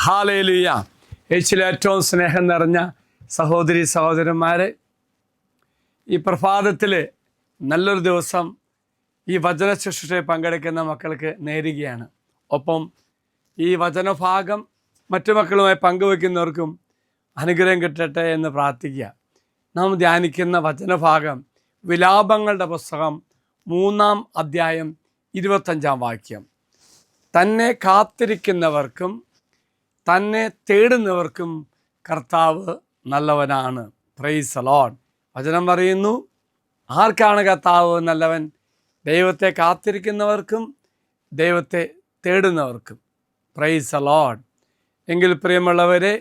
Hallelujah. യേശുവിൽ ഏറ്റവും സ്നേഹം നിറഞ്ഞ സഹോദരി സഹോദരന്മാരെ, ഈ പ്രഭാതത്തിൽ നല്ലൊരു ദിവസം ഈ വചന ശുശ്രൂഷയിൽ പങ്കെടുക്കുന്ന മക്കൾക്ക് നേരുകയാണ്. ഒപ്പം ഈ വചനഭാഗം മറ്റു മക്കളുമായി പങ്കുവയ്ക്കുന്നവർക്കും അനുഗ്രഹം കിട്ടട്ടെ എന്ന് പ്രാർത്ഥിക്കുക. നാം ധ്യാനിക്കുന്ന വചനഭാഗം വിലാപങ്ങളുടെ പുസ്തകം 3-ാം അധ്യായം 25-ാം വാക്യം. തന്നെ കാത്തിരിക്കുന്നവർക്കും തന്നെ തേടുന്നവർക്കും കർത്താവ് നല്ലവനാണ്. Praise the Lord. വചനം പറയുന്നു, ആർക്കാണ് കർത്താവ് നല്ലവൻ? ദൈവത്തെ കാത്തിരിക്കുന്നവർക്കും ദൈവത്തെ തേടുന്നവർക്കും. Praise the Lord. എങ്കിൽ പ്രിയമുള്ളവരെ,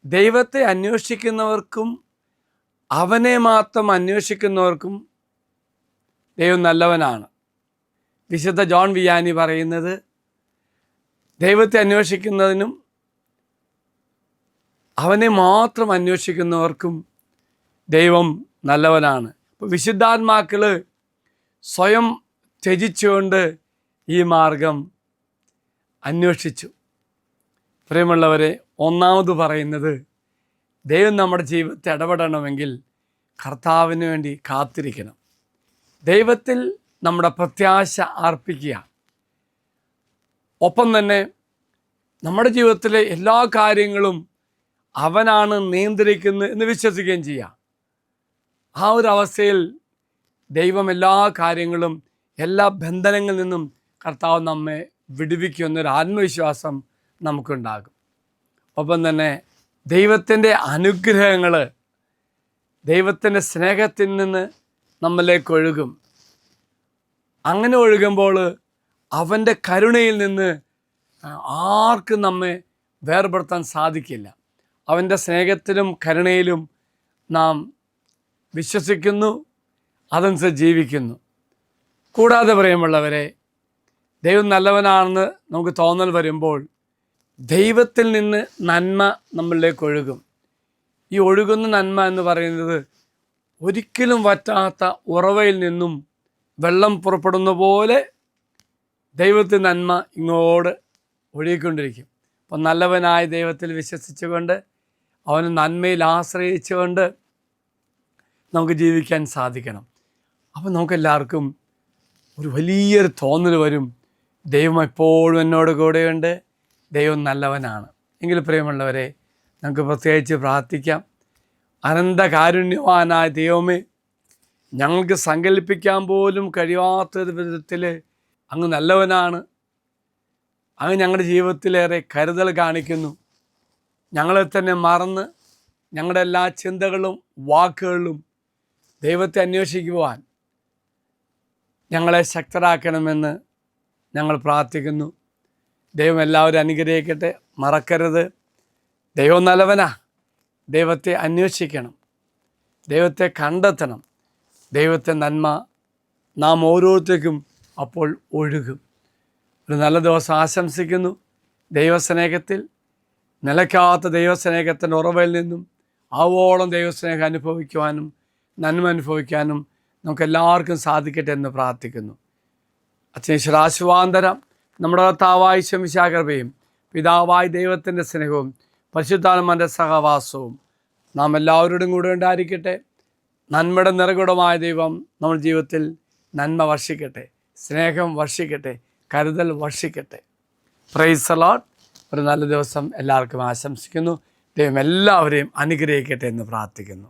ദൈവത്തെ അന്വേഷിക്കുന്നവർക്കും അവനെ മാത്രം അന്വേഷിക്കുന്നവർക്കും ദൈവം നല്ലവനാണ്. വിശുദ്ധ ജോൺ വിയാനി പറയുന്നത്, ദൈവത്തെ അന്വേഷിക്കുന്നതിനും അവനെ മാത്രം അന്വേഷിക്കുന്നവർക്കും ദൈവം നല്ലവനാണ്. അപ്പോൾ വിശുദ്ധാത്മാക്കൾ സ്വയം ത്യജിച്ചുകൊണ്ട് ഈ മാർഗം അന്വേഷിച്ചു. പ്രിയമുള്ളവരെ, ഒന്നാമത് പറയുന്നത്, ദൈവം നമ്മുടെ ജീവിതത്തിൽ ഇടപെടണമെങ്കിൽ കർത്താവിന് വേണ്ടി കാത്തിരിക്കണം. ദൈവത്തിൽ നമ്മുടെ പ്രത്യാശ അർപ്പിക്കുക. ഒപ്പം തന്നെ നമ്മുടെ ജീവിതത്തിലെ എല്ലാ കാര്യങ്ങളും അവനാണ് നിയന്ത്രിക്കുന്നത് എന്ന് വിശ്വസിക്കുകയും ചെയ്യാം. ആ ഒരു അവസ്ഥയിൽ ദൈവം എല്ലാ കാര്യങ്ങളും, എല്ലാ ബന്ധനങ്ങളിൽ നിന്നും കർത്താവ് നമ്മെ വിടുവിക്കുമെന്നൊരു ആത്മവിശ്വാസം നമുക്കുണ്ടാകും. ഒപ്പം തന്നെ ദൈവത്തിൻ്റെ അനുഗ്രഹങ്ങൾ, ദൈവത്തിൻ്റെ സ്നേഹത്തിൽ നിന്ന് നമ്മളിലേക്ക് ഒഴുകും. അങ്ങനെ ഒഴുകുമ്പോൾ അവൻ്റെ കരുണയിൽ നിന്ന് ആർക്കും നമ്മെ വേർപെടുത്താൻ സാധിക്കില്ല. അവൻ്റെ സ്നേഹത്തിലും കരുണയിലും നാം വിശ്വസിക്കുന്നു, അതനുസരിച്ച് ജീവിക്കുന്നു. കൂടാതെ പ്രിയമുള്ളവരെ, ദൈവം നല്ലവനാണെന്ന് നമുക്ക് തോന്നൽ വരുമ്പോൾ ദൈവത്തിൽ നിന്ന് നന്മ നമ്മളിലേക്ക് ഒഴുകും. ഈ ഒഴുകുന്ന നന്മ എന്ന് പറയുന്നത് ഒരിക്കലും വറ്റാത്ത ഉറവയിൽ നിന്നും വെള്ളം പുറപ്പെടുന്ന പോലെ ദൈവത്തിൽ നന്മ ഇങ്ങോട്ട് ഒഴുകിക്കൊണ്ടിരിക്കും. അപ്പം നല്ലവനായ ദൈവത്തിൽ വിശ്വസിച്ചുകൊണ്ട് അവന് നന്മയിൽ ആശ്രയിച്ചുകൊണ്ട് നമുക്ക് ജീവിക്കാൻ സാധിക്കണം. അപ്പം നമുക്കെല്ലാവർക്കും ഒരു വലിയൊരു തോന്നൽ വരും, ദൈവം എപ്പോഴും എന്നോട് കൂടെയുണ്ട്, ദൈവം നല്ലവനാണ്. എങ്കിൽ പ്രിയമുള്ളവരെ, നമുക്ക് പ്രത്യേകിച്ച് പ്രാർത്ഥിക്കാം. അനന്ത കാരുണ്യവാനായ ദൈവമേ, ഞങ്ങൾക്ക് സങ്കല്പിക്കാൻ പോലും കഴിയാത്ത വിധത്തിൽ അങ്ങ് നല്ലവനാണ്. അങ്ങ് ഞങ്ങളുടെ ജീവിതത്തിലേറെ കരുതൽ കാണിക്കുന്നു. ഞങ്ങളെ തന്നെ മറന്ന് ഞങ്ങളുടെ എല്ലാ ചിന്തകളും വാക്കുകളിലും ദൈവത്തെ അന്വേഷിക്കുവാൻ ഞങ്ങളെ ശക്തരാക്കണമെന്ന് ഞങ്ങൾ പ്രാർത്ഥിക്കുന്നു. ദൈവം എല്ലാവരും അനുഗ്രഹിക്കട്ടെ. മറക്കരുത്, ദൈവം നല്ലവനാ. ദൈവത്തെ അന്വേഷിക്കണം, ദൈവത്തെ കണ്ടെത്തണം. ദൈവത്തെ നന്മ നാം ഓരോരുത്തർക്കും അപ്പോൾ ഒഴുകും. ഒരു നല്ല ദിവസം ആശംസിക്കുന്നു. ദൈവസ്നേഹത്തിൽ, നിലയ്ക്കാത്ത ദൈവസ്നേഹത്തിൻ്റെ ഉറവയിൽ നിന്നും ആവോളം ദൈവസ്നേഹം അനുഭവിക്കുവാനും നന്മ അനുഭവിക്കാനും നമുക്കെല്ലാവർക്കും സാധിക്കട്ടെ എന്ന് പ്രാർത്ഥിക്കുന്നു. അച്ഛനീശ്വരാശുവാന്തരം നമ്മുടെ കർത്താവായ ശമിശാകൃപയും പിതാവായ ദൈവത്തിൻ്റെ സ്നേഹവും പരിശുദ്ധാത്മാവിൻ്റെ സഹവാസവും നാം എല്ലാവരോടും കൂടെ ഉണ്ടായിരിക്കട്ടെ. നന്മയുടെ നിറകുടമായ ദൈവം നമ്മുടെ ജീവിതത്തിൽ നന്മ വർഷിക്കട്ടെ, സ്നേഹം വർഷിക്കട്ടെ, കരുതൽ വർഷിക്കട്ടെ. Praise the Lord. ഒരു നല്ല ദിവസം എല്ലാവർക്കും ആശംസിക്കുന്നു. ദൈവം എല്ലാവരെയും അനുഗ്രഹിക്കട്ടെ എന്ന് പ്രാർത്ഥിക്കുന്നു.